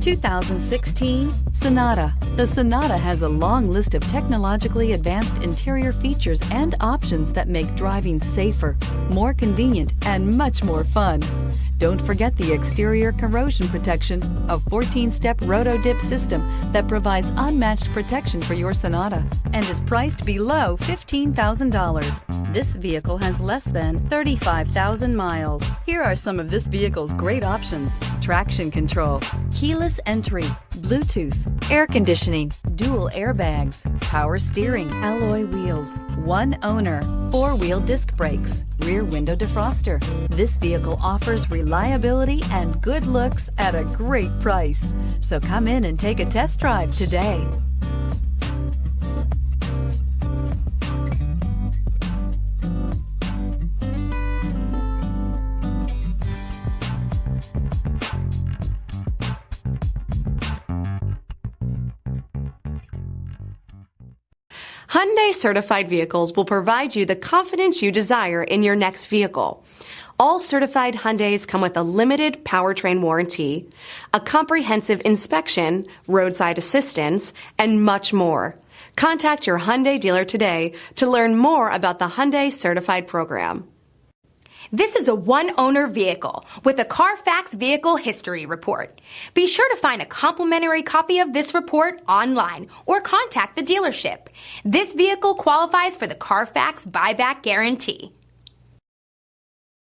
2016 Sonata. The Sonata has a long list of technologically advanced interior features and options that make driving safer, more convenient, and much more fun. Don't forget the exterior corrosion protection, a 14-step roto-dip system that provides unmatched protection for your Sonata and is priced below $15,000. This vehicle has less than 35,000 miles. Here are some of this vehicle's great options: traction control, keyless entry, Bluetooth, air conditioning, dual airbags, power steering, alloy wheels, one owner, four-wheel disc brakes, rear window defroster. This vehicle offers reliability and good looks at a great price. So come in and take a test drive today. Hyundai certified vehicles will provide you the confidence you desire in your next vehicle. All certified Hyundais come with a limited powertrain warranty, a comprehensive inspection, roadside assistance, and much more. Contact your Hyundai dealer today to learn more about the Hyundai certified program. This is a one-owner vehicle with a CARFAX Vehicle History Report. Be sure to find a complimentary copy of this report online or contact the dealership. This vehicle qualifies for the CARFAX Buyback Guarantee.